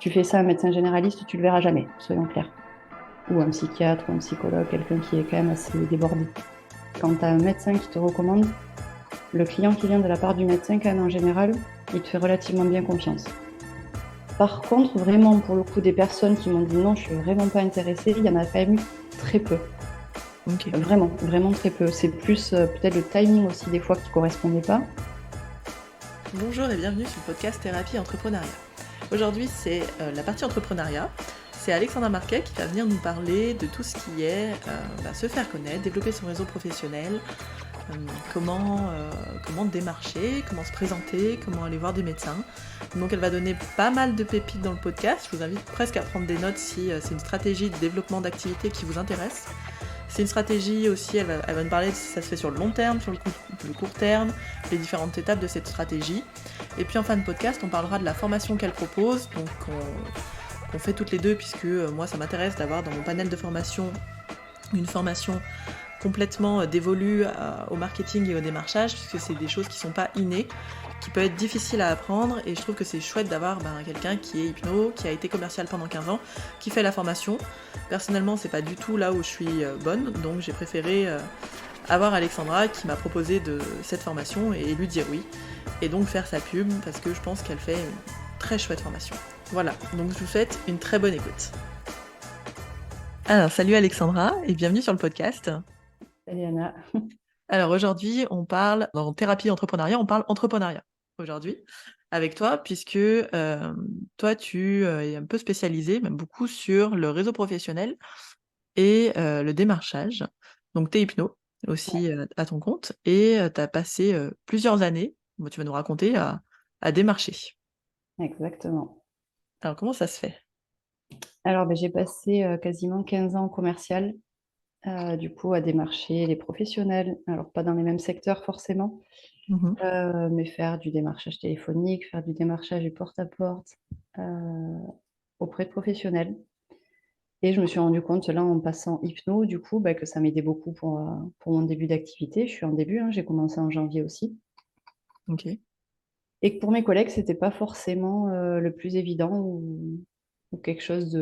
Tu fais ça à un médecin généraliste, tu le verras jamais, soyons clairs. Ou un psychiatre ou un psychologue, quelqu'un qui est quand même assez débordé. Quand tu as un médecin qui te recommande, le client qui vient de la part du médecin, quand même en général, il te fait relativement bien confiance. Par contre, vraiment, pour le coup, des personnes qui m'ont dit non, je suis vraiment pas intéressée, il y en a quand même eu très peu. Ok. Vraiment, vraiment très peu. C'est plus peut-être le timing aussi des fois qui correspondait pas. Bonjour et bienvenue sur le podcast Thérapie Entrepreneuriat. Aujourd'hui, c'est la partie entrepreneuriat. C'est Alexandra Marquet qui va venir nous parler de tout ce qui est se faire connaître, développer son réseau professionnel, euh, comment démarcher, comment se présenter, comment aller voir des médecins. Donc elle va donner pas mal de pépites dans le podcast. Je vous invite presque à prendre des notes si c'est une stratégie de développement d'activité qui vous intéresse. C'est une stratégie aussi, elle va nous parler de si ça se fait sur le long terme, sur le court terme, les différentes étapes de cette stratégie. Et puis en fin de podcast, on parlera de la formation qu'elle propose, donc qu'on fait toutes les deux, puisque moi ça m'intéresse d'avoir dans mon panel de formation une formation complètement dévolue au marketing et au démarchage, puisque c'est des choses qui sont pas innées, qui peuvent être difficiles à apprendre, et je trouve que c'est chouette d'avoir quelqu'un qui est hypno, qui a été commercial pendant 15 ans, qui fait la formation. Personnellement, c'est pas du tout là où je suis bonne, donc j'ai préféré avoir Alexandra qui m'a proposé de cette formation et lui dire oui, et donc faire sa pub, parce que je pense qu'elle fait une très chouette formation. Voilà, donc je vous souhaite une très bonne écoute. Alors, salut Alexandra, et bienvenue sur le podcast. Salut Anna. Alors aujourd'hui, on parle, dans thérapie entrepreneuriat, on parle entrepreneuriat aujourd'hui avec toi, puisque toi, tu es un peu spécialisé, même beaucoup, sur le réseau professionnel et le démarchage. Donc, tu es hypno Ouais, aussi à ton compte et tu as passé plusieurs années, bon, tu vas nous raconter, à démarcher. exactement. Alors, comment ça se fait? Alors, ben, j'ai passé quasiment 15 ans en commercial, du coup, à démarcher les professionnels. Alors, pas dans les mêmes secteurs forcément, Mhm. mais faire du démarchage téléphonique, faire du démarchage du porte-à-porte euh, auprès de professionnels. Et je me suis rendu compte, là, en passant hypno, du coup, ben, que ça m'aidait beaucoup pour mon début d'activité. Je suis en début, hein, j'ai commencé en janvier aussi. Ok. Et que pour mes collègues, c'était pas forcément le plus évident ou quelque chose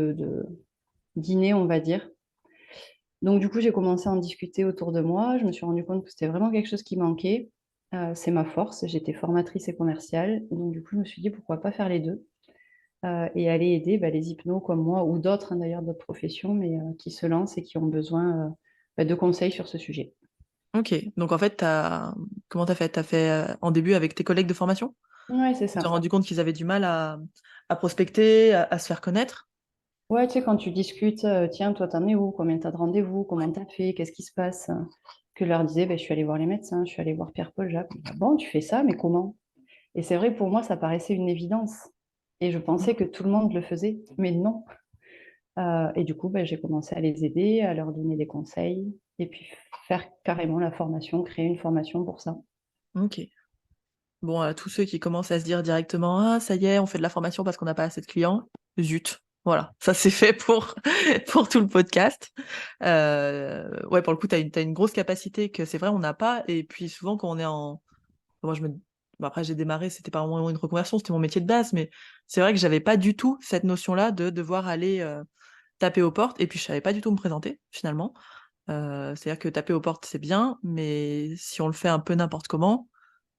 d'inné, on va dire. Donc, du coup, j'ai commencé à en discuter autour de moi. Je me suis rendu compte que c'était vraiment quelque chose qui manquait. C'est ma force. J'étais formatrice et commerciale. Donc, du coup, je me suis dit pourquoi pas faire les deux et aller aider les hypnos comme moi ou d'autres, hein, d'ailleurs, d'autres professions, mais qui se lancent et qui ont besoin de conseils sur ce sujet. Ok. Donc, en fait, comment t'as fait? T'as fait en début avec tes collègues de formation? Ouais, c'est Tu t'es ça. rendu compte qu'ils avaient du mal à prospecter, à se faire connaître? Ouais, tu sais, quand tu discutes, tiens, toi, t'en es où? Combien t'as de rendez-vous? Comment t'as fait? Qu'est-ce qui se passe? Que je leur disais, ben, je suis allée voir les médecins, je suis allée voir Pierre-Paul Jacques. Ah bon, tu fais ça, mais comment? Et c'est vrai, pour moi, ça paraissait une évidence. Et je pensais que tout le monde le faisait, mais non. Et du coup, ben, j'ai commencé à les aider, à leur donner des conseils, et puis faire carrément la formation, créer une formation pour ça. Ok. Bon, à tous ceux qui commencent à se dire directement, ah, ça y est, on fait de la formation parce qu'on n'a pas assez de clients, zut. Voilà, ça c'est fait pour, pour tout le podcast. Ouais, pour le coup, t'as une grosse capacité que c'est vrai, on n'a pas. Et puis souvent, quand on est en. Moi, bon, après, j'ai démarré, c'était pas vraiment une reconversion, c'était mon métier de base, mais c'est vrai que j'avais pas du tout cette notion-là de devoir aller taper aux portes. Et puis, je savais pas du tout me présenter, finalement. C'est-à-dire que taper aux portes, c'est bien, mais si on le fait un peu n'importe comment,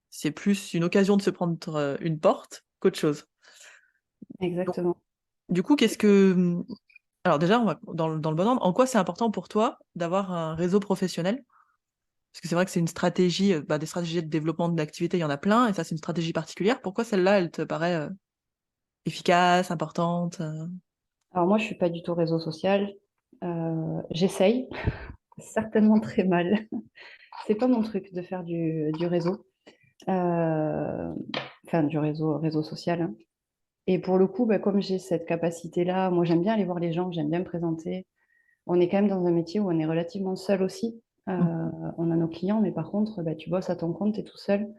c'est plus une occasion de se prendre une porte qu'autre chose. Donc, Exactement. du coup, qu'est-ce que... Alors déjà, on va dans le bon ordre. En quoi c'est important pour toi d'avoir un réseau professionnel? Parce que c'est vrai que c'est une stratégie, des stratégies de développement de l'activité, il y en a plein, et ça, c'est une stratégie particulière. Pourquoi celle-là, elle te paraît efficace, importante? Alors moi, je suis pas du tout réseau social. J'essaye, certainement très mal. C'est pas mon truc de faire du réseau. Euh, enfin, du réseau social, hein. Et pour le coup, comme j'ai cette capacité-là, moi j'aime bien aller voir les gens, j'aime bien me présenter. On est quand même dans un métier où on est relativement seul aussi. Mhm. On a nos clients, mais par contre, tu bosses à ton compte, tu es tout seul.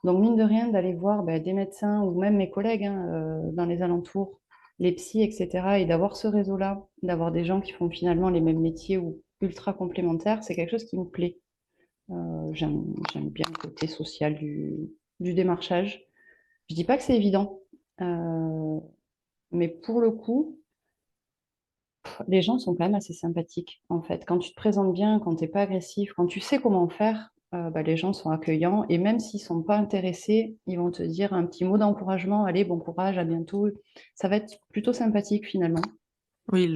Donc, mine de rien, d'aller voir des médecins ou même mes collègues, hein, dans les alentours, les psys, etc., et d'avoir ce réseau-là, d'avoir des gens qui font finalement les mêmes métiers ou ultra complémentaires, c'est quelque chose qui me plaît. J'aime bien le côté social du démarchage. Je dis pas que c'est évident. Euh, Mais pour le coup, les gens sont quand même assez sympathiques, en fait. Quand tu te présentes bien, quand tu n'es pas agressif, quand tu sais comment faire, les gens sont accueillants. Et même s'ils ne sont pas intéressés, ils vont te dire un petit mot d'encouragement. Allez, bon courage, à bientôt. Ça va être plutôt sympathique finalement. Oui,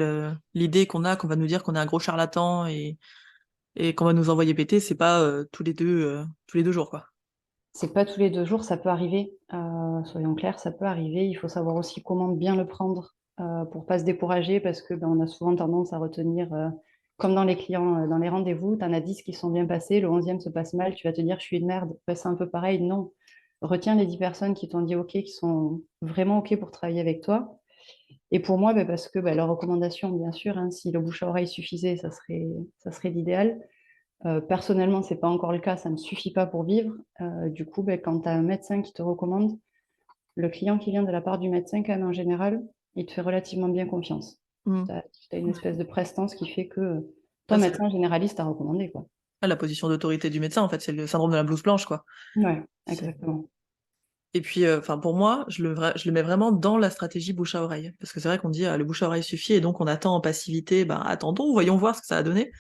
l'idée qu'on va nous dire qu'on est un gros charlatan et qu'on va nous envoyer péter, c'est pas tous les deux jours, quoi. C'est pas tous les 2 jours, ça peut arriver. Soyons clairs, ça peut arriver. Il faut savoir aussi comment bien le prendre pour pas se décourager parce que on a souvent tendance à retenir, comme dans les clients, dans les rendez-vous, tu en as 10 qui sont bien passés, le 11e se passe mal, tu vas te dire je suis une merde. Ben, c'est un peu pareil. Non, retiens les 10 personnes qui t'ont dit OK, qui sont vraiment OK pour travailler avec toi. Et pour moi, ben, parce que leur recommandation, bien sûr, hein, si le bouche à oreille suffisait, ça serait l'idéal. Personnellement, c'est pas encore le cas, ça ne me suffit pas pour vivre. Du coup, quand tu as un médecin qui te recommande, le client qui vient de la part du médecin, quand même, en général, il te fait relativement bien confiance. Mm. Tu as une espèce de prestance qui fait que ton Ça, c'est médecin généraliste t'a recommandé, quoi. la position d'autorité du médecin, en fait, c'est le syndrome de la blouse blanche, quoi. Ouais, C'est- exactement. Et puis, enfin, pour moi, je le mets vraiment dans la stratégie bouche à oreille. Parce que c'est vrai qu'on dit, le bouche à oreille suffit, et donc on attend en passivité, ben, attendons, voyons voir ce que ça a donné.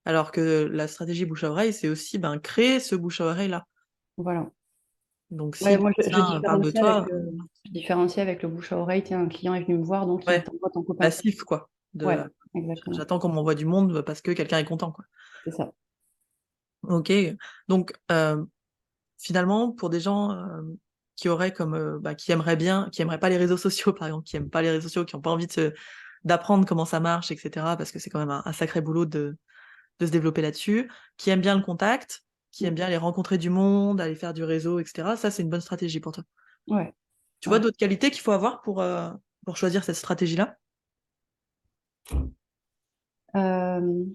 Alors que la stratégie bouche à oreille, c'est aussi, ben, créer ce bouche à oreille-là. Voilà. Donc, si Ouais, le moi, je médecin parle de différencie avec toi, le, je différencie avec le bouche à oreille. Tiens, un client est venu me voir, donc il ouais, t'envoie ton copain. passif, quoi. Ouais, exactement. J'attends qu'on m'envoie du monde parce que quelqu'un est content, quoi. C'est ça. Ok. Donc, finalement, pour des gens qui auraient comme, qui aimeraient bien, qui aimeraient pas les réseaux sociaux, par exemple, qui aiment pas les réseaux sociaux, qui n'ont pas envie d'apprendre comment ça marche, etc., parce que c'est quand même un sacré boulot de se développer là-dessus, qui aiment bien le contact, qui aiment bien aller rencontrer du monde, aller faire du réseau, etc., ça, c'est une bonne stratégie pour toi. Ouais. Tu vois Ouais. d'autres qualités qu'il faut avoir pour choisir cette stratégie-là? Euh,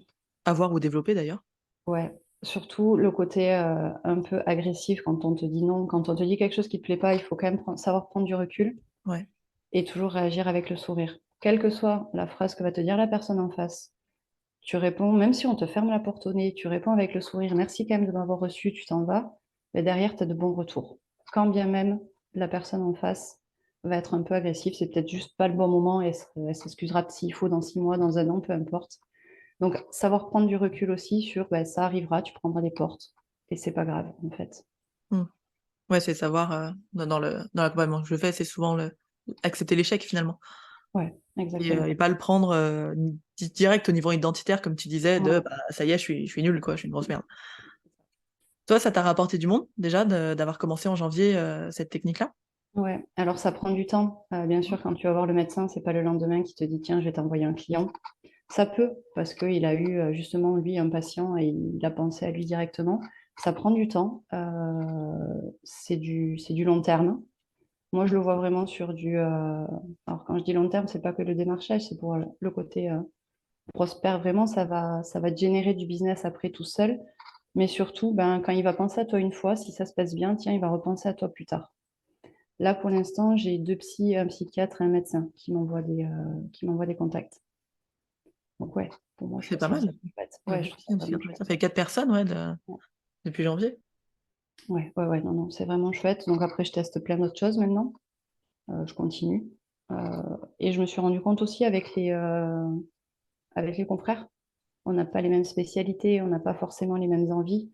Avoir ou développer, d'ailleurs. Ouais, surtout le côté un peu agressif quand on te dit non, quand on te dit quelque chose qui te plaît pas, il faut quand même savoir prendre du recul Ouais. et toujours réagir avec le sourire. Quelle que soit la phrase que va te dire la personne en face, tu réponds, même si on te ferme la porte au nez, tu réponds avec le sourire, merci quand même de m'avoir reçu, tu t'en vas, mais derrière, tu as de bons retours. Quand bien même la personne en face va être un peu agressive, c'est peut-être juste pas le bon moment et elle s'excusera s'il faut dans 6 mois, dans un an, peu importe. Donc, savoir prendre du recul aussi sur ça arrivera, tu prendras des portes. Et c'est pas grave, en fait. Hmm. Ouais, c'est savoir, dans l'accompagnement que je fais, c'est souvent accepter l'échec, finalement. Ouais, exactement. Et pas le prendre direct au niveau identitaire, comme tu disais, de Ouais. bah, ça y est, je suis nulle, quoi, je suis une grosse merde. Toi, ça t'a rapporté du monde, déjà, d'avoir commencé en janvier cette technique-là? Ouais. Alors, ça prend du temps. Bien sûr, quand tu vas voir le médecin, c'est pas le lendemain qui te dit, tiens, je vais t'envoyer un client. Ça peut, parce qu'il a eu justement, lui, un patient et il a pensé à lui directement. Ça prend du temps. C'est du long terme. Moi, je le vois vraiment sur du. Alors, quand je dis long terme, c'est pas que le démarchage, c'est pour le côté prospère vraiment. Ça va te générer du business après tout seul. Mais surtout, quand il va penser à toi une fois, si ça se passe bien, tiens, il va repenser à toi plus tard. Là, pour l'instant, j'ai 2 psys, un psychiatre et un médecin qui m'envoient des contacts. Donc, ouais, pour moi, je C'est trouve pas ça mal. vraiment chouette. Deux Ouais, je trouve ça psy, un vraiment psychiatre, ça chouette. fait 4 personnes, ouais, depuis janvier. Ouais, ouais, ouais, non, non, c'est vraiment chouette. Donc, après, je teste plein d'autres choses maintenant. Je continue. Et je me suis rendu compte aussi avec les confrères, on n'a pas les mêmes spécialités, on n'a pas forcément les mêmes envies.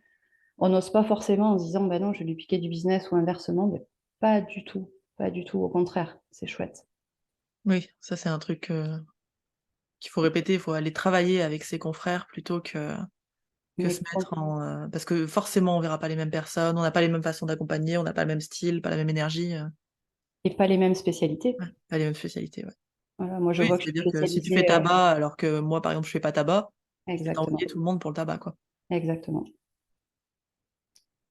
On n'ose pas forcément en se disant, ben non, je vais lui piquer du business ou inversement. Ben, pas du tout, pas du tout. Au contraire, c'est chouette. Oui, ça, c'est un truc qu'il faut répéter, il faut aller travailler avec ses confrères plutôt que Mais se mettre parce que forcément, on verra pas les mêmes personnes, on n'a pas les mêmes façons d'accompagner, on n'a pas le même style, pas la même énergie, et pas les mêmes spécialités. ouais, pas les mêmes spécialités, ouais. Voilà, moi, je Oui, vois que je suis c'est-à-dire que si tu fais spécialisée. tabac alors que moi, par exemple, je fais pas tabac, je vais Exactement, t'envoyer tout le monde pour le tabac, quoi. exactement.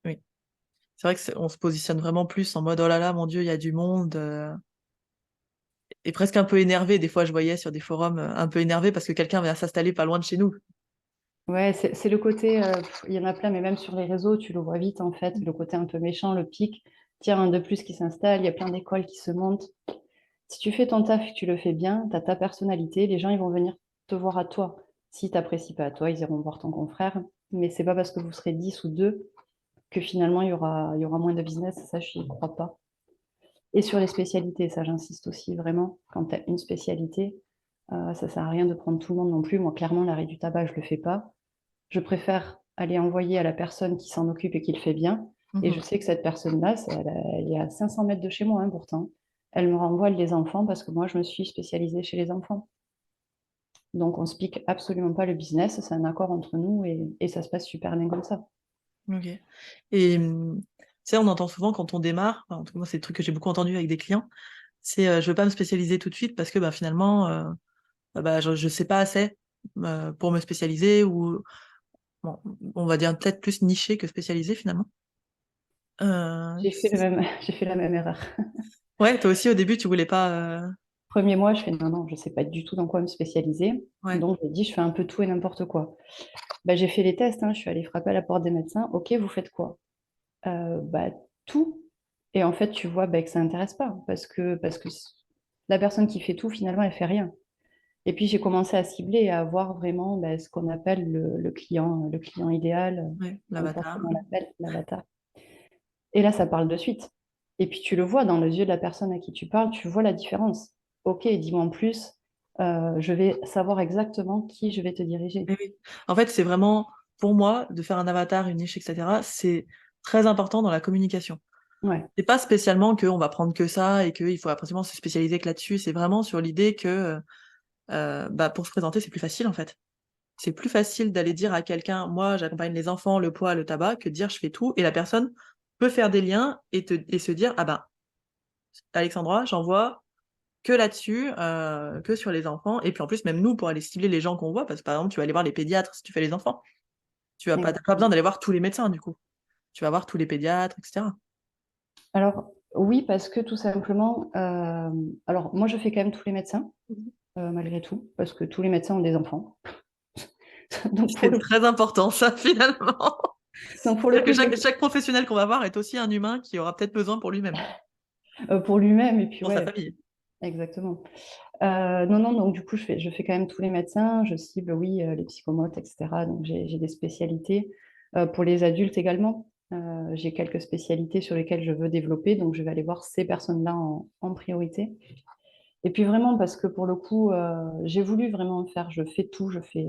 Oui. C'est vrai que on se positionne vraiment plus en mode oh là là, mon Dieu, il y a du monde, et presque un peu énervé. Des fois, je voyais sur des forums un peu énervé parce que quelqu'un vient s'installer pas loin de chez nous. Ouais, c'est le côté, il y en a plein, mais même sur les réseaux, tu le vois vite en fait, le côté un peu méchant, le pic. Tiens, un de plus qui s'installe, il y a plein d'écoles qui se montent. Si tu fais ton taf et que tu le fais bien, tu as ta personnalité, les gens ils vont venir te voir à toi. Si tu n'apprécies pas à toi, ils iront voir ton confrère. Mais c'est pas parce que vous serez 10 ou 2 que finalement il y aura moins de business. Ça, je n'y crois pas. Et sur les spécialités, ça j'insiste aussi vraiment, quand tu as une spécialité, ça sert à rien de prendre tout le monde non plus. Moi, clairement, l'arrêt du tabac, je le fais pas. Je préfère aller envoyer à la personne qui s'en occupe et qui le fait bien. Et je Mhm. sais que cette personne-là, elle est à 500 mètres de chez moi, hein, pourtant. Elle me renvoie les enfants parce que moi, je me suis spécialisée chez les enfants. Donc, on ne se pique absolument pas le business. C'est un accord entre nous et ça se passe super bien comme ça. Ok. Et tu sais, on entend souvent quand on démarre, enfin, en tout cas moi c'est le truc que j'ai beaucoup entendu avec des clients, c'est je veux pas me spécialiser tout de suite parce que bah, finalement je sais pas assez pour me spécialiser ou bon, on va dire peut-être plus niché que spécialisé finalement. Euh, J'ai fait j'ai fait la même erreur. Ouais, toi aussi au début tu voulais pas. Premier mois, je fais non, non, je ne sais pas du tout dans quoi me spécialiser. Ouais. Donc, j'ai dit, je fais un peu tout et n'importe quoi. Bah, j'ai fait les tests, hein, je suis allée frapper à la porte des médecins. Ok, vous faites quoi? Bah, tout. Et en fait, tu vois bah, que ça n'intéresse pas parce que la personne qui fait tout, finalement, elle fait rien. Et puis, j'ai commencé à cibler et à voir vraiment bah, ce qu'on appelle le client idéal, Ouais, n'importe l'avatar. comment on l'appelle, l'avatar. Et là, ça parle de suite. Et puis tu le vois dans les yeux de la personne à qui tu parles, tu vois la différence. Ok, dis-moi en plus, je vais savoir exactement qui je vais te diriger. Oui, oui. En fait, c'est vraiment, pour moi, de faire un avatar, une niche, etc., c'est très important dans la communication. Ouais, C'est pas spécialement qu'on va prendre que ça et qu'il faut absolument se spécialiser que là-dessus, c'est vraiment sur l'idée que bah, pour se présenter, c'est plus facile en fait. C'est plus facile d'aller dire à quelqu'un, moi j'accompagne les enfants, le poids, le tabac, que de dire je fais tout, et la personne peut faire des liens et se dire, ah ben, Alexandra, j'en vois que là-dessus, que sur les enfants, et puis en plus, même nous, pour aller cibler les gens qu'on voit, parce que par exemple, tu vas aller voir les pédiatres si tu fais les enfants. T'as pas besoin exactement. d'aller voir tous les médecins, du coup. Tu vas voir tous les pédiatres, etc. Alors oui, parce que tout simplement, alors moi je fais quand même tous les médecins, malgré tout, parce que tous les médecins ont des enfants. Donc pour C'est le coup, très important, ça, finalement. donc pour le C'est-à-dire que coup, chaque professionnel qu'on va voir est aussi un humain qui aura peut-être besoin pour lui-même, pour lui-même, et puis pour sa ouais, famille. exactement. Non, non, donc du coup, je fais quand même tous les médecins, je cible, oui, les psychomotes, etc. Donc j'ai des spécialités. Pour les adultes également, j'ai quelques spécialités sur lesquelles je veux développer, donc je vais aller voir ces personnes-là en priorité. Et puis vraiment, parce que pour le coup, j'ai voulu vraiment faire, je fais tout, je fais...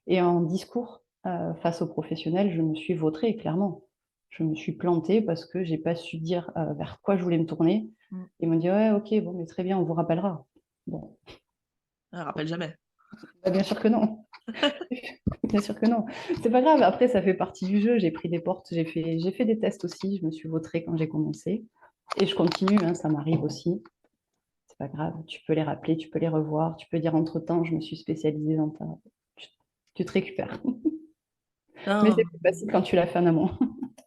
Et en discours, face aux professionnels, je me suis vautrée, clairement. Je me suis plantée parce que j'ai pas su dire vers quoi je voulais me tourner. Mm. Ils m'ont dit, ouais, ok, bon, mais très bien, on vous rappellera. Bon, Je rappelle jamais. bah, bien sûr que non. Bien sûr que non. C'est pas grave. Après, ça fait partie du jeu. J'ai pris des portes, j'ai fait des tests aussi. Je me suis vautrée quand j'ai commencé. Et je continue, hein, ça m'arrive aussi. C'est pas grave. Tu peux les rappeler, tu peux les revoir. Tu peux dire entre-temps, je me suis spécialisée dans ta. Tu, tu te récupères. Mais c'est Putain, plus facile quand tu l'as fait en amont.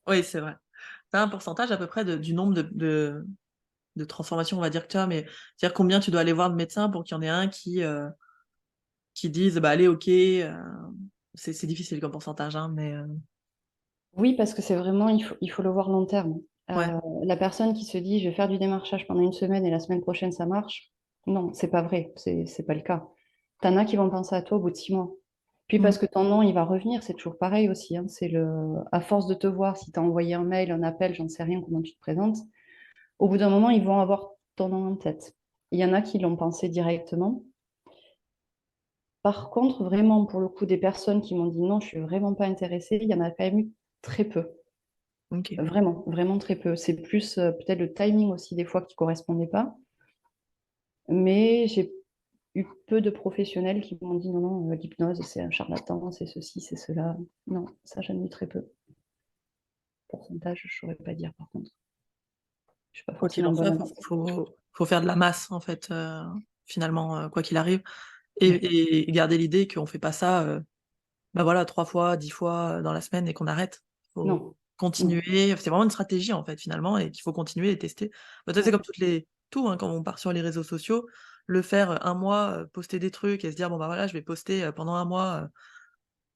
oui, c'est vrai. T'as un pourcentage à peu près du nombre de transformations, on va dire que tu as, mais c'est-à-dire combien tu dois aller voir de médecin pour qu'il y en ait un qui dise, bah allez, ok, c'est difficile comme pourcentage, hein, mais Oui, parce que c'est vraiment, il faut le voir long terme. ouais. La personne qui se dit, je vais faire du démarchage pendant une semaine et la semaine prochaine, ça marche. Non, c'est pas vrai. C'est pas le cas. T'en as qui vont penser à toi au bout de 6 mois. Puis Mm. parce que ton nom, il va revenir, c'est toujours pareil aussi, hein. À force de te voir, si tu as envoyé un mail, un appel, j'en sais rien comment tu te présentes, au bout d'un moment, ils vont avoir ton nom en tête. Il y en a qui l'ont pensé directement. Par contre, vraiment, pour le coup, des personnes qui m'ont dit non, je suis vraiment pas intéressée, il y en a quand même eu très peu. Ok. Vraiment, vraiment très peu. C'est plus peut-être le timing aussi des fois qui correspondait pas. Mais j'ai eu peu de professionnels qui m'ont dit non, non, l'hypnose, c'est un charlatan, c'est ceci, c'est cela. Non, ça, j'en ai eu très peu. Pourcentage, je ne saurais pas dire par contre. Je suis pas Quoi qu'il forcément en bonne soit, en ça. faut faire de la masse, en fait, finalement, quoi qu'il arrive. Ouais. Et garder l'idée qu'on fait pas ça, bah voilà, 3 fois, 10 fois dans la semaine et qu'on arrête. Non, Faut non. continuer. C'est vraiment une stratégie, en fait, finalement, et qu'il faut continuer et tester. Bah, ça, c'est Ouais, comme tout, hein, quand on part sur les réseaux sociaux, le faire un mois, poster des trucs et se dire, bon, bah voilà, je vais poster pendant un mois,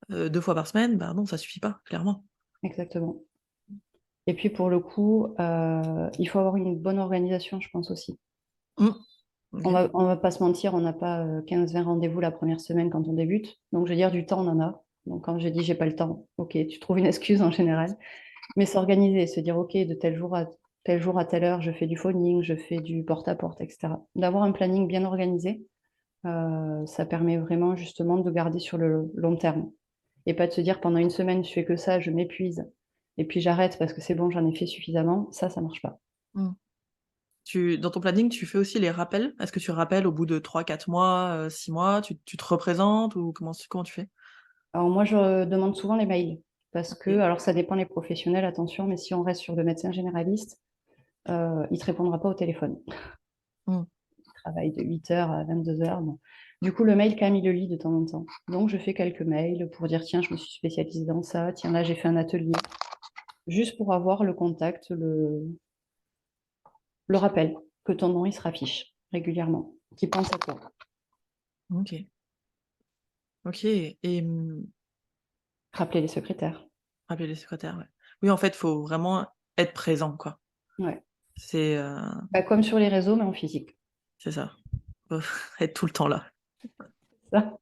2 fois par semaine, bah non, ça suffit pas, clairement. exactement. Et puis pour le coup, il faut avoir une bonne organisation, je pense aussi. Mm. Ok. On va pas se mentir, on n'a pas 15-20 rendez-vous la première semaine quand on débute. Donc, je veux dire, du temps, on en a. Donc, quand je dis j'ai pas le temps, ok, tu trouves une excuse en général. Mais s'organiser, se dire, ok, de tel jour à tel jour à telle heure, je fais du phoning, je fais du porte-à-porte, etc. D'avoir un planning bien organisé, ça permet vraiment justement de garder sur le long terme. Et pas de se dire pendant une semaine, je fais que ça, je m'épuise, et puis j'arrête parce que c'est bon, j'en ai fait suffisamment. Ça marche pas. Mmh. Dans ton planning, tu fais aussi les rappels? Est-ce que tu rappelles au bout de 3, 4 mois, 6 mois? Tu te représentes ou comment tu fais? Alors moi, je demande souvent les mails parce que, OK. alors ça dépend des professionnels, attention, mais si on reste sur le médecin généraliste, il te répondra pas au téléphone. Mmh. Il travaille de 8 heures à 22 heures. Bon. Du coup, le mail, quand même, il le lit de temps en temps. Donc, je fais quelques mails pour dire, tiens, je me suis spécialisée dans ça. Tiens, là, j'ai fait un atelier. Juste pour avoir le contact, le rappel que ton nom, il se raffiche régulièrement, qui pense à toi. OK. OK et Rappeler les secrétaires. rappeler les secrétaires, ouais. Oui, en fait, faut vraiment être présent, quoi. Ouais. C'est, Bah, comme sur les réseaux, mais en physique. c'est ça. Faut être tout le temps là. Ça.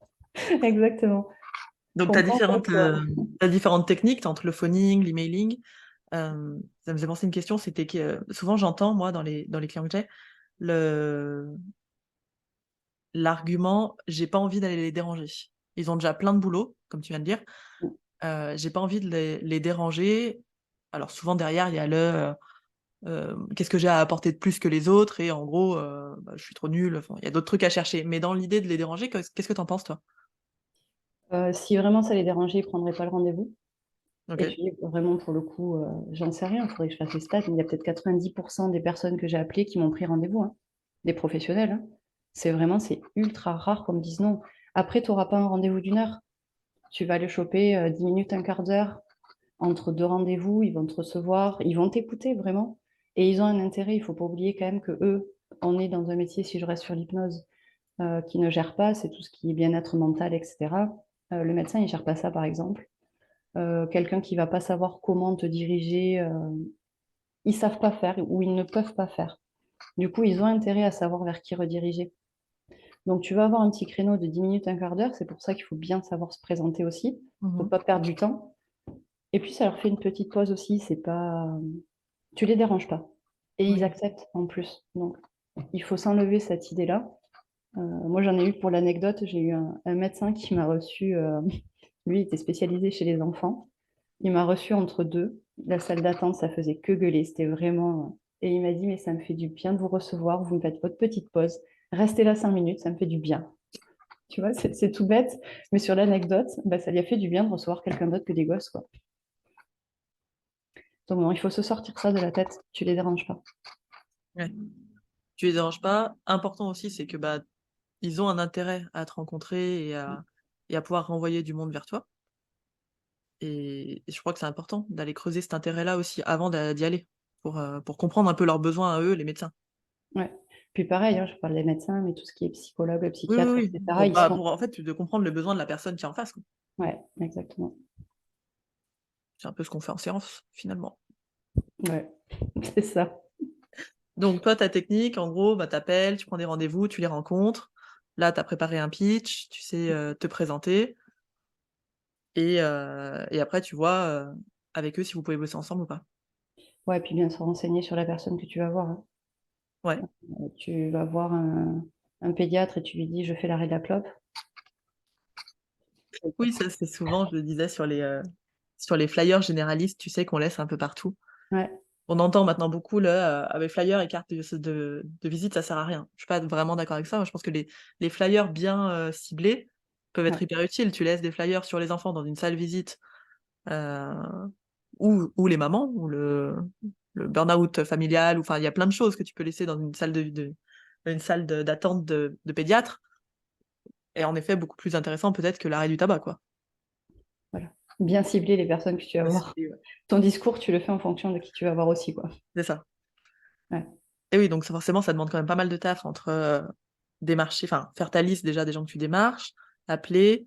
Exactement. Donc tu as Comme quoi, en différentes, fait, techniques, tu as entre le phoning, l'emailing. Ça me faisait penser à une question, c'était que, souvent j'entends moi dans les clients que j'ai, le l'argument: «J'ai pas envie d'aller les déranger». Ils ont déjà plein de boulot, comme tu viens de dire, j'ai pas envie de les déranger. Alors souvent derrière il y a «Qu'est-ce que j'ai à apporter de plus que les autres?» et en gros, bah, «Je suis trop nul», enfin il y a d'autres trucs à chercher. Mais dans l'idée de les déranger, qu'est-ce que tu en penses toi? si vraiment ça les dérangeait, ils ne prendraient pas le rendez-vous. Et OK. puis, vraiment, pour le coup, j'en sais rien, il faudrait que je fasse les stats, mais il y a peut-être 90% des personnes que j'ai appelées qui m'ont pris rendez-vous, hein, des professionnels, hein. C'est ultra rare qu'on me dise non. Après, tu auras pas un rendez-vous d'1 heure. Tu vas le choper, 10 minutes, un quart d'heure, entre 2 rendez-vous, ils vont te recevoir, ils vont t'écouter vraiment, et ils ont un intérêt. Il faut pas oublier quand même qu'eux, on est dans un métier, si je reste sur l'hypnose, qui ne gère pas, c'est tout ce qui est bien-être mental et cetera. Le médecin, il gère pas ça, par exemple. Quelqu'un qui va pas savoir comment te diriger, ils savent pas faire ou ils ne peuvent pas faire. Du coup, ils ont intérêt à savoir vers qui rediriger. Donc tu vas avoir un petit créneau de 10 minutes, un quart d'heure, c'est pour ça qu'il faut bien savoir se présenter aussi. Faut Mmh. pas perdre du temps, et puis ça leur fait une petite pause aussi, c'est pas, tu les déranges pas, et ils Oui. acceptent en plus. Donc il faut s'enlever cette idée-là. Moi j'en ai eu pour l'anecdote, j'ai eu un médecin qui m'a reçu, lui il était spécialisé chez les enfants. Il m'a reçu entre deux. La salle d'attente, ça faisait que gueuler. C'était vraiment. Et il m'a dit, mais ça me fait du bien de vous recevoir. Vous me faites votre petite pause. Restez là 5 minutes, ça me fait du bien. Tu vois, c'est tout bête. Mais sur l'anecdote, bah, ça lui a fait du bien de recevoir quelqu'un d'autre que des gosses, quoi. Donc non, il faut se sortir ça de la tête. Tu les déranges pas. Ouais. Tu les déranges pas. Important aussi, c'est que, bah, ils ont un intérêt à te rencontrer et à pouvoir renvoyer du monde vers toi et je crois que c'est important d'aller creuser cet intérêt-là aussi avant d'y aller pour comprendre un peu leurs besoins à eux, les médecins. Ouais. Puis pareil, hein, je parle des médecins, mais tout ce qui est psychologue, Oui, oui, psychiatre, oui, etc., ils sont. pour en fait, de comprendre le besoin de la personne qui est en face, quoi. Ouais, exactement. C'est un peu ce qu'on fait en séance, finalement. Ouais, c'est ça. Donc toi, ta technique, en gros, bah, tu appelles, tu prends des rendez-vous, tu les rencontres. Là, tu as préparé un pitch, tu sais, te présenter et après tu vois, avec eux si vous pouvez bosser ensemble ou pas. Ouais, puis bien se renseigner sur la personne que tu vas voir, hein. Ouais. Tu vas voir un pédiatre et tu lui dis: «Je fais l'arrêt de la clope». Oui, ça, c'est souvent, je le disais sur les flyers généralistes, tu sais, qu'on laisse un peu partout. Ouais, On entend maintenant beaucoup avec flyer et carte de visite, ça sert à rien. Je suis pas vraiment d'accord avec ça. Moi, je pense que les flyers bien, ciblés peuvent être ouais, hyper utiles. Tu laisses des flyers sur les enfants dans une salle visite, heu, ou les mamans, ou le burn-out familial, ou enfin, il y a plein de choses que tu peux laisser dans une salle d'attente de pédiatre et en effet, beaucoup plus intéressant peut-être que l'arrêt du tabac, quoi. voilà. Bien cibler les personnes que tu vas Bien voir. ciblé, ouais. Ton discours, tu le fais en fonction de qui tu vas voir aussi, quoi. C'est ça. Ouais, Et oui, donc ça forcément, ça demande quand même pas mal de taf entre, démarcher, enfin, faire ta liste déjà des gens que tu démarches, appeler,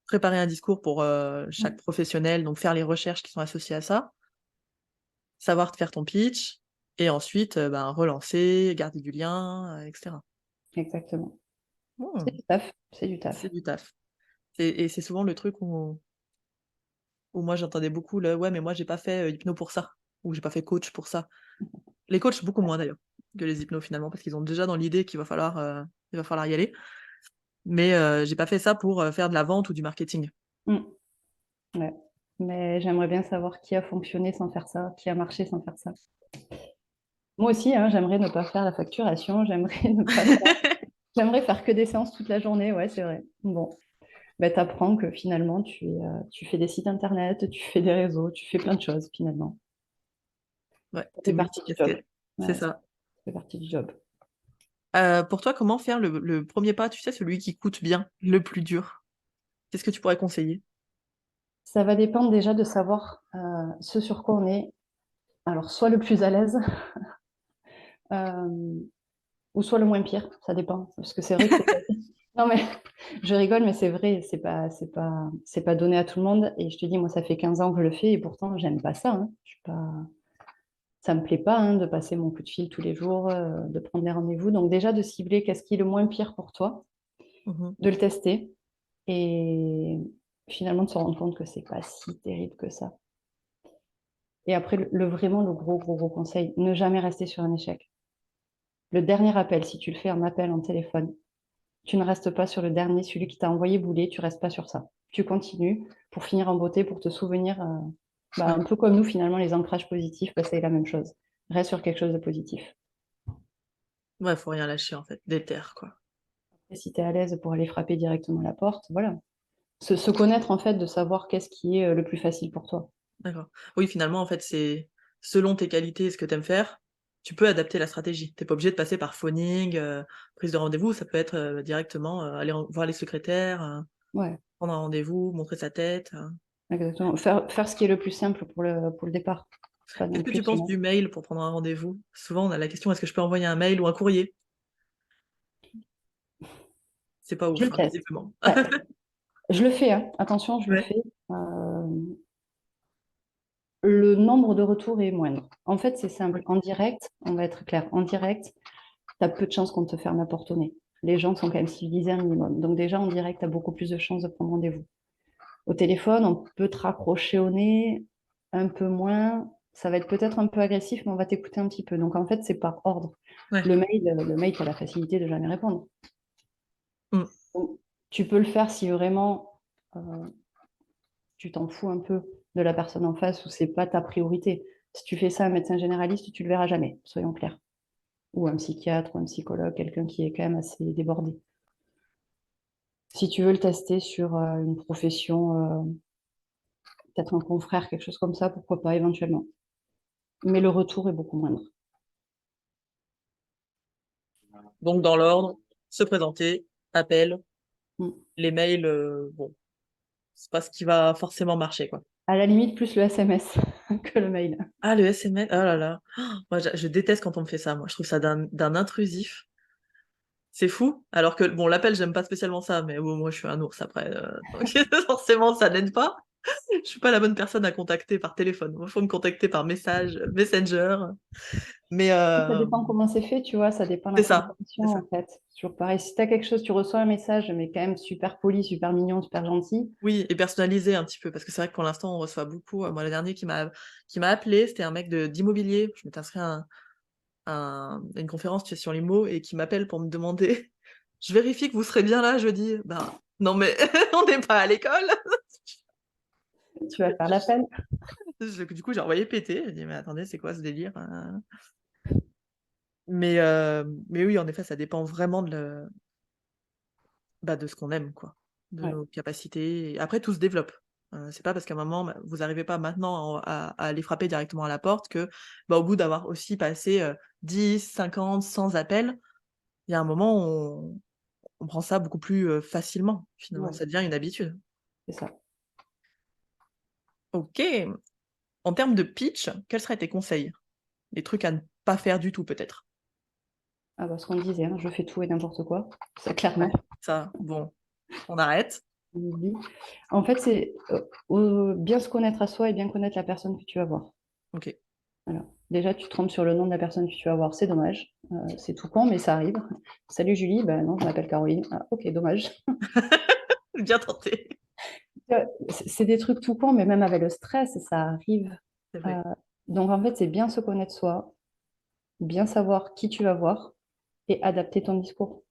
préparer un discours pour, chaque ouais, professionnel, donc faire les recherches qui sont associées à ça, savoir te faire ton pitch et ensuite, ben, relancer, garder du lien, et cetera. exactement. C'est Mmh, du taf, c'est du c'est taf. du taf. C'est souvent le truc où moi j'entendais beaucoup le: «Ouais, mais moi j'ai pas fait, hypno pour ça» ou «J'ai pas fait coach pour ça». Les coachs, beaucoup moins d'ailleurs que les hypnos finalement, parce qu'ils ont déjà dans l'idée il va falloir y aller. Mais j'ai pas fait ça pour faire de la vente ou du marketing. Mm. Ouais. Mais j'aimerais bien savoir qui a fonctionné sans faire ça, qui a marché sans faire ça. Moi aussi, hein, j'aimerais ne pas faire la facturation, j'aimerais ne pas faire... J'aimerais faire que des séances toute la journée, ouais, c'est vrai. Bon, bah, tu apprends que finalement, tu fais des sites internet, tu fais des réseaux, tu fais plein de choses finalement. Ouais, Ça t'es fait partie du job. multicasquette, c'est Ouais, ça ça. fait partie du job. Pour toi, comment faire le premier pas, tu sais, celui qui coûte bien, le plus dur? Qu'est-ce que tu pourrais conseiller? Ça va dépendre déjà de savoir ce sur quoi on est, alors soit le plus à l'aise, euh, ou soit le moins pire, ça dépend. Parce que c'est vrai que c'est facile. Non, mais je rigole, mais c'est vrai, c'est pas donné à tout le monde. Et je te dis, moi, ça fait 15 ans que je le fais et pourtant, j'aime pas ça. Hein. Je suis pas... Ça me plaît pas hein, de passer mon coup de fil tous les jours, de prendre des rendez-vous. Donc, déjà, de cibler qu'est-ce qui est le moins pire pour toi, Mmh. de le tester et finalement de se rendre compte que c'est pas si terrible que ça. Et après, vraiment, le gros conseil, ne jamais rester sur un échec. Le dernier appel, si tu le fais un appel en téléphone, tu ne restes pas sur le dernier, celui qui t'a envoyé bouler, tu restes pas sur ça. Tu continues pour finir en beauté, pour te souvenir, Ouais. un peu comme nous finalement, les ancrages positifs, bah, c'est la même chose. Reste sur quelque chose de positif. Ouais, faut rien lâcher en fait, déter quoi. Et si tu es à l'aise pour aller frapper directement à la porte, voilà. Se connaître en fait, de savoir qu'est-ce qui est le plus facile pour toi. D'accord. Oui, finalement, en fait, c'est selon tes qualités et ce que tu aimes faire, tu peux adapter la stratégie. Tu es pas obligé de passer par phoning, prise de rendez-vous, ça peut être, directement, aller voir les secrétaires, Ouais, prendre un rendez-vous, montrer sa tête. exactement. Faire ce qui est le plus simple pour le départ. Pas non Qu'est-ce que plus tu se penses mettre. du mail pour prendre un rendez-vous? Souvent, on a la question: «Est-ce que je peux envoyer un mail ou un courrier?» C'est pas Je ouf, le hein, teste. visiblement. Ouais, je le fais, hein. Attention, je le Ouais. fais. Le nombre de retours est moindre. En fait, c'est simple. Ouais. En direct, on va être clair, en direct, tu as peu de chances qu'on te ferme la porte au nez. Les gens sont quand même civilisés un minimum. Donc déjà, en direct, tu as beaucoup plus de chances de prendre rendez-vous. Au téléphone, on peut te raccrocher au nez, un peu moins. Ça va être peut-être un peu agressif, mais on va t'écouter un petit peu. Donc en fait, c'est par ordre. Ouais. Le mail, tu as la facilité de jamais répondre. Mmh. Donc, tu peux le faire si vraiment tu t'en fous un peu de la personne en face ou c'est pas ta priorité. Si tu fais ça à un médecin généraliste, tu le verras jamais, soyons clairs. Ou un psychiatre ou un psychologue, quelqu'un qui est quand même assez débordé. Si tu veux le tester sur une profession, peut-être un confrère, quelque chose comme ça, pourquoi pas éventuellement. Mais le retour est beaucoup moindre. Donc dans l'ordre, se présenter, appel, Mm. les mails, bon, c'est pas ce qui va forcément marcher, quoi. À la limite, plus le SMS que le mail. Ah, le SMS, oh là là. Moi, je déteste quand on me fait ça, moi. Je trouve ça d'un intrusif. C'est fou. Alors que, bon, l'appel, j'aime pas spécialement ça, mais bon, moi, je suis un ours après, donc forcément, ça n'aide pas. Je suis pas la bonne personne à contacter par téléphone. Moi, faut me contacter par message, Messenger. Mais Ça dépend comment c'est fait, tu vois, ça dépend de c'est la ça, composition c'est ça. en fait. C'est toujours pareil. Si tu as quelque chose, tu reçois un message, mais quand même super poli, super mignon, super gentil. Oui, et personnalisé un petit peu, parce que c'est vrai que pour l'instant, on reçoit beaucoup. Moi, le dernier qui m'a appelé, c'était un mec d'immobilier. Je m'étais inscrit à une conférence, tu sais, sur les mots et qui m'appelle pour me demander: «Je vérifie que vous serez bien là jeudi?» Ben, non mais on n'est pas à l'école! Tu vas faire l'appel. Du coup, j'ai envoyé péter. J'ai dit: «Mais attendez, c'est quoi ce délire?» mais oui, en effet, ça dépend vraiment de ce qu'on aime, quoi, de Ouais, nos capacités et après tout se développe. C'est pas parce qu'à un moment, vous arrivez pas maintenant à aller frapper directement à la porte que, au bout d'avoir aussi passé, 10, 50, 100 appels, il y a un moment où on prend ça beaucoup plus, facilement, finalement, ouais, ça devient une habitude. c'est ça. OK. En termes de pitch, quels seraient tes conseils? Les trucs à ne pas faire du tout peut-être? Ah bah, ce qu'on disait, hein, je fais tout et n'importe quoi, ça Ouais. clairement. Ça, bon, on arrête. On oublie. En fait, c'est bien se connaître à soi et bien connaître la personne que tu vas voir. OK. Voilà. Déjà, tu te trompes sur le nom de la personne que tu vas voir, c'est dommage. C'est tout con, mais ça arrive. Salut Julie, ben non, je m'appelle Caroline. Ah, ok, dommage. Bien tenté. C'est des trucs tout cons, mais même avec le stress, ça arrive. C'est Euh, vrai. donc en fait, c'est bien se connaître soi, bien savoir qui tu vas voir et adapter ton discours.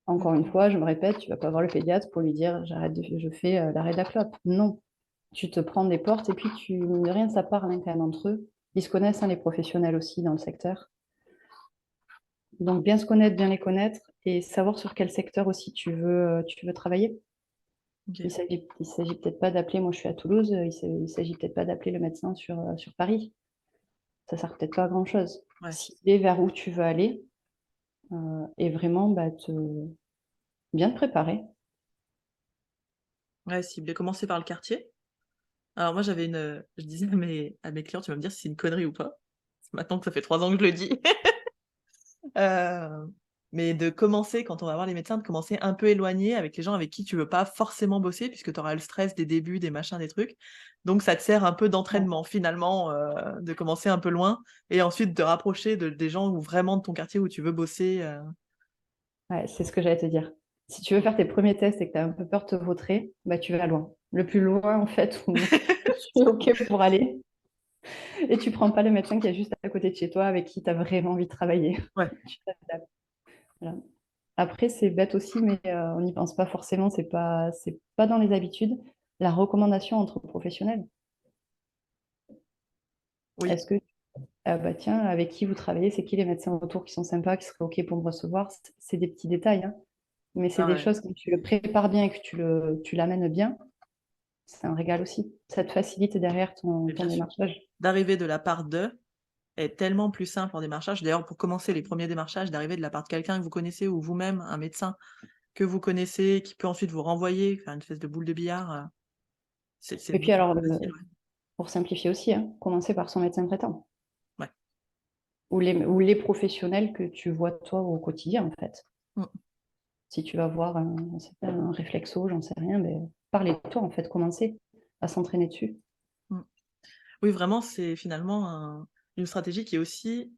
Encore une Mhm. fois, je me répète, tu vas pas voir le pédiatre pour lui dire je fais l'arrêt de la clope. Non, tu te prends des portes et puis mine de rien, ça parle quand même entre eux. Ils se connaissent, hein, les professionnels aussi dans le secteur. Donc bien se connaître, bien les connaître et savoir sur quel secteur aussi tu veux travailler. Ok. Il s'agit peut-être pas d'appeler, moi je suis à Toulouse, il s'agit peut-être pas d'appeler le médecin sur Paris. Ça sert peut-être pas à grand-chose. Ouais. Cibler vers où tu veux aller et vraiment bien te préparer. Ouais, cibler. Commencer par le quartier. Alors moi, je disais à mes clients, tu vas me dire si c'est une connerie ou pas. Maintenant que ça fait 3 ans que je le dis. Heu, mais de commencer, quand on va voir les médecins, de commencer un peu éloigné avec les gens avec qui tu veux pas forcément bosser, puisque tu auras le stress des débuts, des machins, des trucs. Donc ça te sert un peu Ouais. d'entraînement finalement, de commencer un peu loin et ensuite de rapprocher des gens où vraiment de ton quartier où tu veux bosser. Ouais, c'est ce que j'allais te dire. Si tu veux faire tes premiers tests et que tu as un peu peur de te vautrer, bah, tu vas loin. Le plus loin, en fait, où tu es OK pour aller. Et tu prends pas le médecin qui est juste à côté de chez toi avec qui tu as vraiment envie de travailler. Ouais, Tu t'adaptes. Voilà. Après, c'est bête aussi, mais on n'y pense pas forcément. C'est pas dans les habitudes. La recommandation entre professionnels. oui, Est-ce que, bah, tiens, avec qui vous travaillez, c'est qui les médecins autour qui sont sympas, qui seraient OK pour me recevoir? C'est des petits détails, hein. Mais c'est ah des ouais, choses, quand tu le prépares bien et que tu l'amènes bien, c'est un régal aussi. Ça te facilite derrière mais ton bien sûr. démarchage. D'arriver de la part d'eux est tellement plus simple en démarchage. D'ailleurs, pour commencer les premiers démarchages, d'arriver de la part de quelqu'un que vous connaissez ou vous-même, un médecin que vous connaissez, qui peut ensuite vous renvoyer, faire une espèce de boule de billard, c'est Et puis beaucoup alors, plus facile, ouais. pour simplifier aussi, hein, commencer par son médecin traitant Ouais. ou les professionnels que tu vois toi au quotidien, en fait. Mmh. Si tu vas voir un réflexo, j'en sais rien, mais parlez de toi, en fait, commencer à s'entraîner dessus. Mmh. Oui, vraiment, c'est finalement une stratégie qui est aussi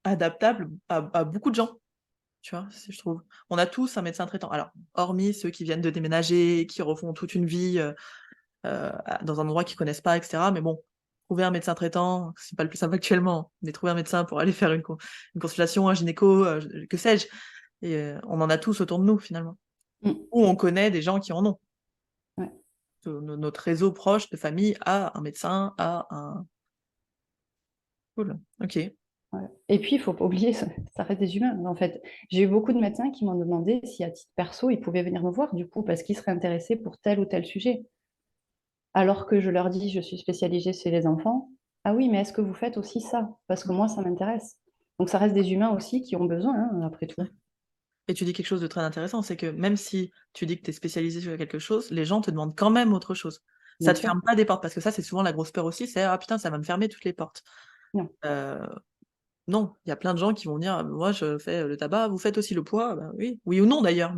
adaptable à beaucoup de gens, tu vois? Je trouve. On a tous un médecin traitant. Alors, hormis ceux qui viennent de déménager, qui refont toute une vie, dans un endroit qu'ils connaissent pas et cetera, mais bon, trouver un médecin traitant, c'est pas le plus simple actuellement, mais trouver un médecin pour aller faire une consultation, un gynéco, que sais-je et on en a tous autour de nous finalement. Mm. Ou on connaît des gens qui en ont. Ouais, Notre réseau proche de famille a un médecin, a un cool, OK. ouais. Et puis, il faut pas oublier, ça reste des humains, en fait. J'ai eu beaucoup de médecins qui m'ont demandé si, à titre perso, ils pouvaient venir me voir, du coup, parce qu'ils seraient intéressés pour tel ou tel sujet. Alors que je leur dis, je suis spécialisée chez les enfants. Ah oui, mais est-ce que vous faites aussi ça? Parce que Mmh, moi, ça m'intéresse. Donc, ça reste des humains aussi qui ont besoin, hein, après ouais. tout. Et tu dis quelque chose de très intéressant, c'est que même si tu dis que tu es spécialisé sur quelque chose, les gens te demandent quand même autre chose. Ça Bien te sûr. ferme pas des portes parce que ça, c'est souvent la grosse peur aussi, c'est: «Ah putain, ça va me fermer toutes les portes». Non, Heu, non, il y a plein de gens qui vont venir: «Moi, je fais le tabac, vous faites aussi le poids?» Bah oui, oui ou non d'ailleurs,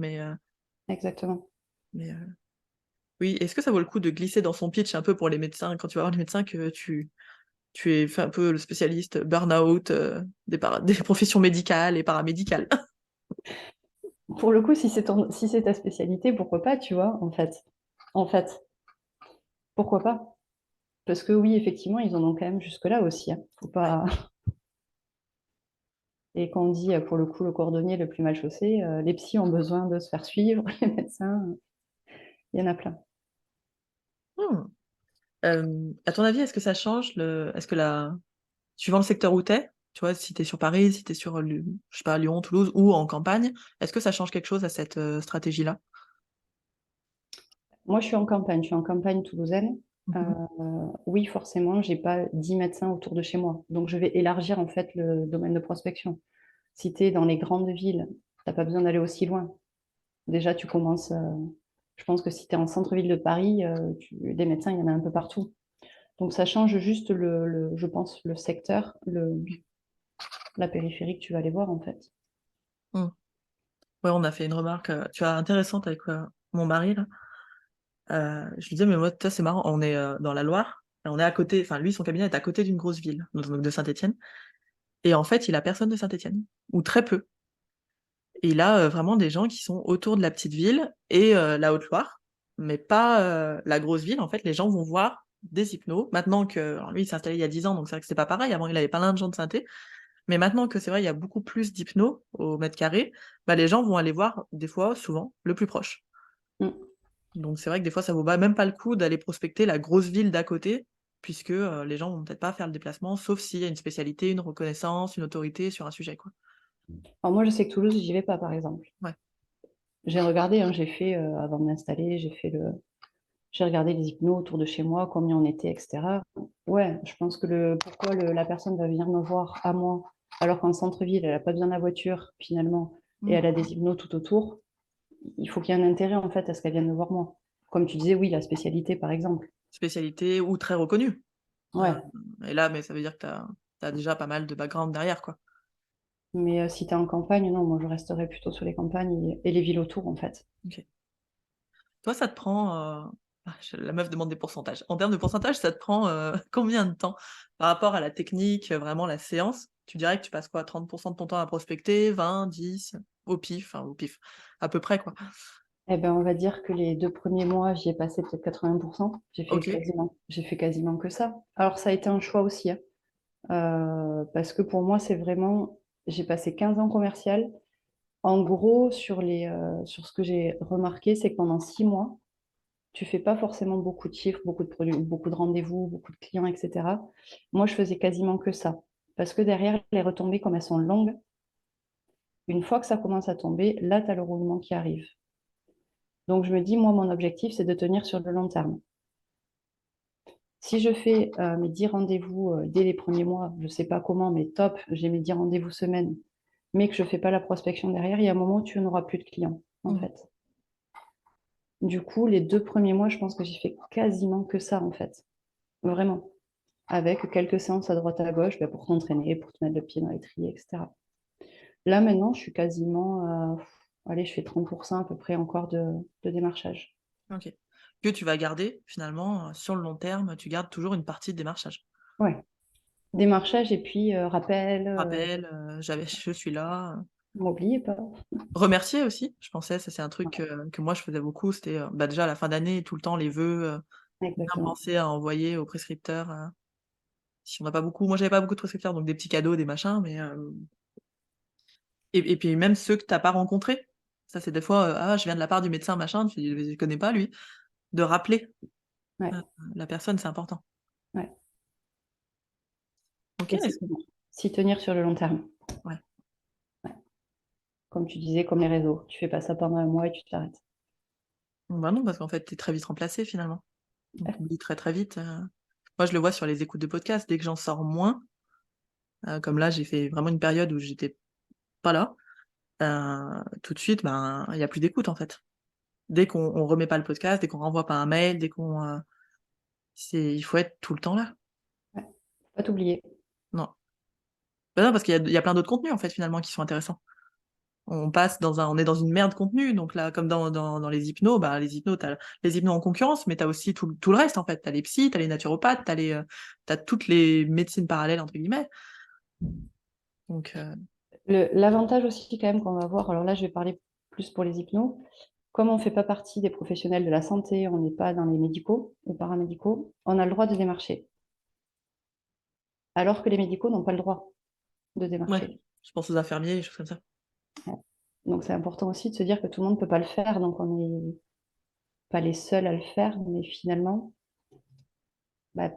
exactement. mais oui. Est-ce que ça vaut le coup de glisser dans son pitch un peu pour les médecins, quand tu vas voir les médecins, que tu es fait un peu le spécialiste burn-out, des professions médicales et paramédicales? Pour le coup, si c'est ta spécialité, pourquoi pas, tu vois, en fait, pourquoi pas? Parce que oui, effectivement, ils en ont quand même jusque-là aussi, hein. Faut Ouais. pas. Et quand on dit, pour le coup, le cordonnier le plus mal chaussé, les psys ont besoin de se faire suivre, les médecins, il y en a plein. Mmh. À ton avis, est-ce que ça change est-ce que suivant le secteur où tu es, tu vois, si tu es sur Paris, si tu es sur je sais pas, Lyon, Toulouse ou en campagne, est-ce que ça change quelque chose à cette, stratégie-là? Moi, je suis en campagne toulousaine. Mmh. Oui, forcément, j'ai pas 10 médecins autour de chez moi, donc je vais élargir, en fait, le domaine de prospection. Si tu es dans les grandes villes, tu pas besoin d'aller aussi loin. Déjà, tu commences, je pense que si tu es en centre-ville de Paris, des médecins, il y en a un peu partout. Donc ça change juste je pense, le secteur, la périphérie que tu vas aller voir, en fait. Mmh. Ouais, on a fait une remarque, tu vois, intéressante avec, mon mari là. Je lui disais: «Mais moi, tu vois, c'est marrant, on est, dans la Loire et on est à côté», enfin lui, son cabinet est à côté d'une grosse ville, donc de Saint-Étienne et en fait, il a personne de Saint-Étienne ou très peu et il a, vraiment des gens qui sont autour de la petite ville et la Haute-Loire, mais pas, la grosse ville. En fait, les gens vont voir des hypnos. Maintenant que alors lui, il s'est installé il y a 10 ans, donc c'est vrai que c'est pas pareil. Avant, il avait plein de gens de synthé. Mais maintenant que c'est vrai, il y a beaucoup plus d'hypnos au mètre carré, bah, les gens vont aller voir des fois, souvent, le plus proche. Mm. Donc c'est vrai que des fois, ça vaut même pas le coup d'aller prospecter la grosse ville d'à côté, puisque, les gens vont peut-être pas faire le déplacement, sauf s'il y a une spécialité, une reconnaissance, une autorité sur un sujet, quoi. Alors moi, je sais que Toulouse, j'y vais pas, par exemple. Ouais. J'ai regardé, hein, j'ai fait, avant de m'installer, j'ai regardé les hypnos autour de chez moi, combien on était, etc. Ouais, je pense que pourquoi la personne va venir me voir à moi, alors qu'en centre-ville, elle n'a pas besoin de la voiture, finalement, et Mmh. elle a des hypnos tout autour, il faut qu'il y ait un intérêt, en fait, à ce qu'elle vienne me voir moi. Comme tu disais, oui, la spécialité, par exemple. Spécialité ou très reconnue. Ouais, Et là, mais ça veut dire que tu as déjà pas mal de background derrière, quoi. mais si tu es en campagne, non, moi, je resterai plutôt sur les campagnes et les villes autour, en fait. OK. Toi, ça te prend, la meuf demande des pourcentages. En termes de pourcentage, ça te prend, combien de temps? Par rapport à la technique, vraiment la séance, tu dirais que tu passes quoi? 30 de ton temps à prospecter, 20, 10? Au pif, à peu près, quoi? Eh ben, on va dire que les 2 premiers mois, j'y ai passé peut-être 80. OK. J'ai fait quasiment que ça. Alors, ça a été un choix aussi, hein. Parce que pour moi, c'est vraiment, j'ai passé 15 ans commercial. En gros, sur ce que j'ai remarqué, c'est que pendant 6 mois, tu fais pas forcément beaucoup de chiffres, beaucoup de produits, beaucoup de rendez-vous, beaucoup de clients, etc. Moi, je faisais quasiment que ça. Parce que derrière, les retombées, comme elles sont longues, une fois que ça commence à tomber, là, tu as le roulement qui arrive. Donc, je me dis, moi, mon objectif, c'est de tenir sur le long terme. Si je fais mes 10 rendez-vous dès les premiers mois, je ne sais pas comment, mais top, j'ai mes 10 rendez-vous semaine, mais que je ne fais pas la prospection derrière, il y a un moment où tu n'auras plus de clients, en Mmh. fait. Du coup, les 2 premiers mois, je pense que j'ai fait quasiment que ça, en fait. Vraiment. Avec quelques séances à droite à gauche pour t'entraîner, pour te mettre le pied dans l'étrier, etc. Là, maintenant, je suis quasiment, allez, je fais 30% à peu près encore de démarchage. OK. Que tu vas garder finalement, sur le long terme, tu gardes toujours une partie de démarchage. Ouais. Démarchage et puis rappel, Rappel, je suis là. m'oubliez pas. Remercier aussi, je pensais, ça c'est un truc, Ouais, que moi je faisais beaucoup, c'était, déjà à la fin d'année, tout le temps les vœux, bien exactement. penser à envoyer aux prescripteurs, si on n'a pas beaucoup moi j'avais pas beaucoup de prescripteurs, donc des petits cadeaux, des machins, mais et puis même ceux que tu as pas rencontrés. Ça c'est des fois, «Ah je viens de la part du médecin machin», tu dis: «Mais je connais pas lui». De rappeler, Ouais, heu, la personne, c'est important. ouais. OK, Et s'y tenir sur le long terme. ouais. Comme tu disais, comme les réseaux. Tu fais pas ça pendant un mois et tu t'arrêtes. Bah non, parce qu'en fait, tu es très vite remplacé finalement. Donc Ouais. tu oublies très, très vite, moi je le vois sur les écoutes de podcasts, dès que j'en sors moins, comme là j'ai fait vraiment une période où j'étais pas là, tout de suite, ben, il y a plus d'écoute en fait. Dès qu'on remet pas le podcast, dès qu'on renvoie pas un mail, dès qu'on, il faut être tout le temps là. Ouais. Faut pas t'oublier. Non. Bah non, parce qu'il y a plein d'autres contenus en fait finalement qui sont intéressants. On est dans une mer de contenu, donc là, comme dans les hypnos, bah, les hypnos, tu les hypnos en concurrence, mais tu as aussi tout le reste en fait. Tu as les psys, tu as les naturopathes, tu as toutes les «médecines parallèles» entre guillemets, donc L'avantage aussi quand même qu'on va voir, alors là je vais parler plus pour les hypnos, comme on ne fait pas partie des professionnels de la santé, on n'est pas dans les médicaux ou paramédicaux, on a le droit de démarcher. Alors que les médicaux n'ont pas le droit de ouais, démarcher. je pense aux infirmiers, des choses comme ça. Ouais. Donc c'est important aussi de se dire que tout le monde ne peut pas le faire, donc on n'est pas les seuls à le faire, mais finalement, bah,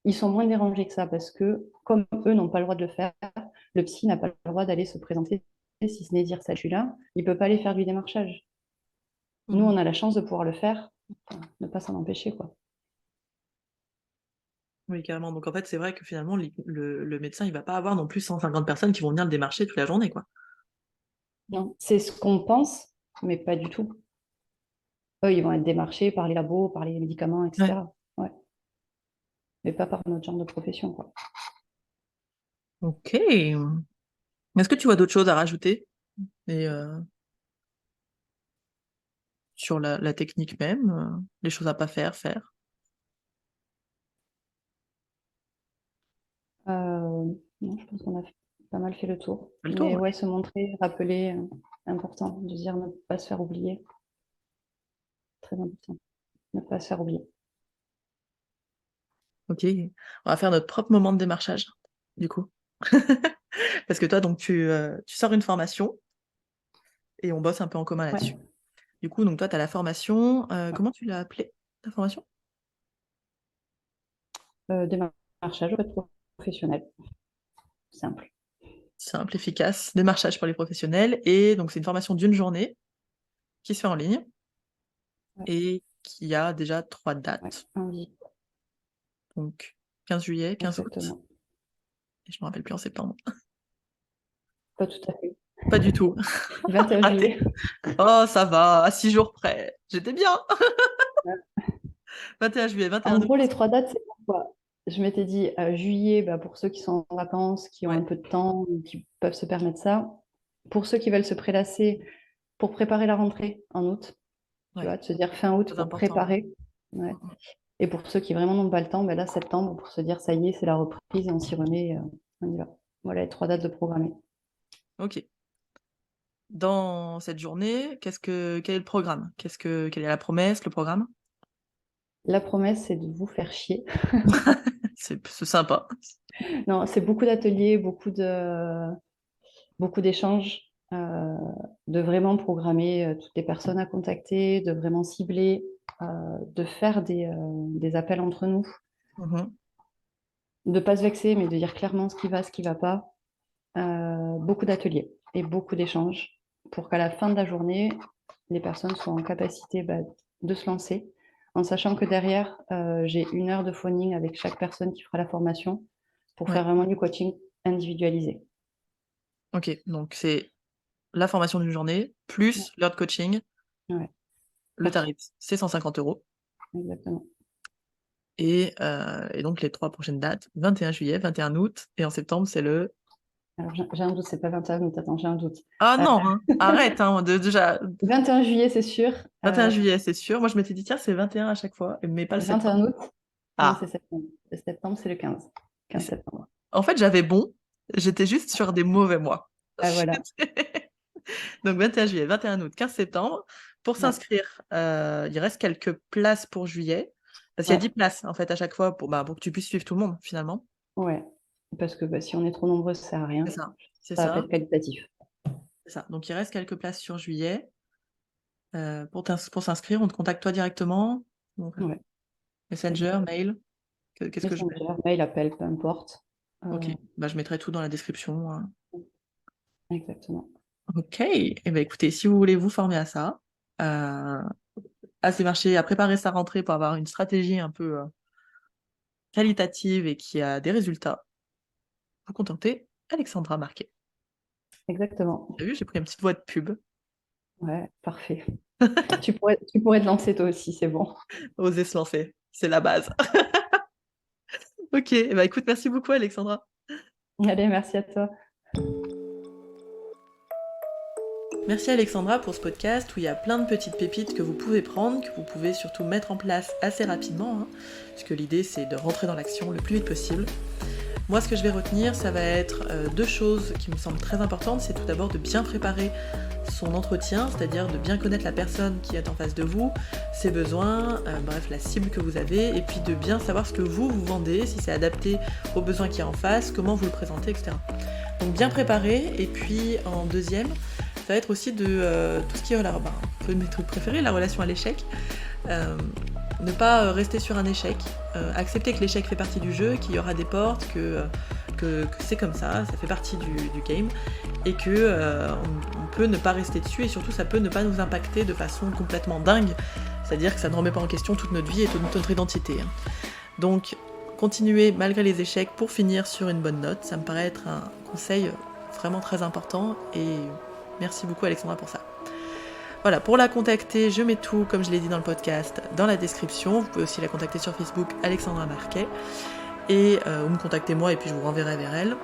ils sont moins dérangés que ça parce que, comme eux n'ont pas le droit de le faire, le psy n'a pas le droit d'aller se présenter, si ce n'est dire ça, je suis là, il ne peut pas aller faire du démarchage. Nous, Mmh. on a la chance de pouvoir le faire, ne pas s'en empêcher, quoi. Oui, carrément, donc en fait, c'est vrai que finalement le médecin, il va pas avoir non plus 150 personnes qui vont venir le démarcher toute la journée, quoi. Non, c'est ce qu'on pense, mais pas du tout. Eux, ils vont être démarchés par les labos, par les médicaments, Ouais. etc. Ouais. Mais pas par notre genre de profession, quoi. OK. Est-ce que tu vois d'autres choses à rajouter et sur la technique même, les choses à pas faire, faire? Non, je pense qu'on a pas mal fait le tour. Fait le tour, Mais ouais. ouais, se montrer, rappeler, important, de dire ne pas se faire oublier. Très important. Ne pas se faire oublier. OK. On va faire notre propre moment de démarchage, du coup. Parce que toi, donc tu sors une formation et on bosse un peu en commun Ouais, là-dessus. Du coup, donc toi, tu as la formation, comment tu l'as appelée, ta formation? démarchage auprès de professionnels, simple. Simple, efficace, démarchage pour les professionnels et donc c'est une formation d'une journée qui se fait en ligne Ouais, et qui a déjà 3 ouais, dates. envie, Donc 15 juillet, 15 août exactement. et je me rappelle plus en septembre. Pas tout à fait. Pas du tout, 21 raté. juillet. Oh ça va, à 6 jours près, j'étais bien. Ouais. 21 juillet, En 21 août. gros, les 3 dates, c'est pourquoi? Je m'étais dit juillet, bah, pour ceux qui sont en vacances, qui ont Ouais, un peu de temps, ou qui peuvent se permettre ça. Pour ceux qui veulent se prélasser, pour préparer la rentrée en août, tu ouais, vois, de se dire fin août très pour important, ouais. préparer. Ouais. Et pour ceux qui vraiment n'ont pas le temps, ben là, septembre, pour se dire ça y est, c'est la reprise et on s'y remet, on y va. Voilà les 3 dates de programmées. OK. Dans cette journée, quel est le programme? Quelle est la promesse, le programme? La promesse, c'est de vous faire chier. C'est sympa. Non, c'est beaucoup d'ateliers, beaucoup d'échanges, de vraiment programmer toutes les personnes à contacter, de vraiment cibler, de faire des appels entre nous, Mmh. de ne pas se vexer, mais de dire clairement ce qui va pas. Beaucoup d'ateliers et beaucoup d'échanges pour qu'à la fin de la journée, les personnes soient en capacité de se lancer, en sachant que derrière, j'ai 1 heure de phoning avec chaque personne qui fera la formation pour Ouais, faire vraiment du coaching individualisé. OK, donc c'est la formation d'une journée, plus l'heure de coaching. Ouais, Le par tarif, c'est 150 € exactement. et donc les 3 prochaines dates, 21 juillet, 21 août et en septembre, c'est le Alors j'ai un doute, c'est pas 21 août, attends, j'ai un doute. ah Euh, non, hein, arrête, hein, de déjà 21 juillet, c'est sûr. 21 juillet, c'est sûr. Moi, je m'étais dit: «Tiens, c'est 21 à chaque fois», mais pas le 21 septembre. août, non, c'est Ah, septembre. Le septembre, c'est le 15. et 15 septembre. en fait, j'avais bon, j'étais juste sur des mauvais mois. Ah voilà. Donc 21 juillet, 21 août, 15 septembre. Pour Ouais. s'inscrire, il reste quelques places pour juillet, parce qu'il y a Ouais. 10 places, en fait, à chaque fois pour que tu puisses suivre tout le monde, finalement. Ouais. Parce que si on est trop nombreux, ça sert à C'est rien. ça, c'est Ça va pas ça, être qualitatif. c'est ça. Donc il reste quelques places sur juillet, pour s'inscrire, on te contacte toi directement? Donc, Ouais. Messenger, mail? Qu'est-ce que je mets? Messenger, mail, appel, peu importe. OK, bah, je mettrai tout dans la description, Exactement. OK et bah, écoutez, si vous voulez vous former à ça, à se démarcher, à préparer sa rentrée pour avoir une stratégie un peu, qualitative et qui a des résultats, vous contactez Alexandra Marquet. Exactement. Tu as vu, j'ai pris une petite voix de pub. Ouais, parfait. Tu pourrais te lancer toi aussi, c'est bon. Oser se lancer, c'est la base. OK et bah, écoute, merci beaucoup Alexandra. Allez, merci à toi. Merci Alexandra pour ce podcast où il y a plein de petites pépites que vous pouvez prendre, que vous pouvez surtout mettre en place assez rapidement, hein, puisque l'idée c'est de rentrer dans l'action le plus vite possible. Moi, ce que je vais retenir, ça va être 2 choses qui me semblent très importantes. C'est tout d'abord de bien préparer son entretien, c'est-à-dire de bien connaître la personne qui est en face de vous, ses besoins, bref, la cible que vous avez, et puis de bien savoir ce que vous vendez, si c'est adapté aux besoins qu'il y a en face, comment vous le présentez, etc. Donc bien préparé, et puis en deuxième, ça va être aussi de tout ce qui est un peu de mes trucs préférés, la relation à l'échec. Ne pas rester sur un échec, accepter que l'échec fait partie du jeu, qu'il y aura des portes, que c'est comme ça fait partie du game, et que on peut ne pas rester dessus, et surtout ça peut ne pas nous impacter de façon complètement dingue, c'est-à-dire que ça ne remet pas en question toute notre vie et toute notre identité. Donc continuer malgré les échecs pour finir sur une bonne note, ça me paraît être un conseil vraiment très important, et merci beaucoup Alexandra pour ça. Voilà, pour la contacter, je mets tout, comme je l'ai dit dans le podcast, dans la description. Vous pouvez aussi la contacter sur Facebook, Alexandra Marquet, et ou me contacter moi, et puis je vous renverrai vers elle.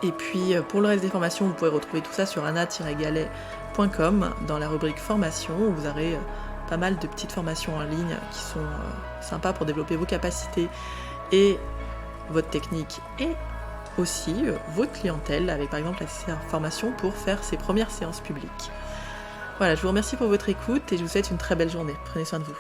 Et puis pour le reste des formations, vous pouvez retrouver tout ça sur anna-galet.com dans la rubrique formation, où vous aurez pas mal de petites formations en ligne qui sont sympas pour développer vos capacités et votre technique, et aussi votre clientèle, avec par exemple la formation pour faire ses premières séances publiques. Voilà, je vous remercie pour votre écoute et je vous souhaite une très belle journée. Prenez soin de vous.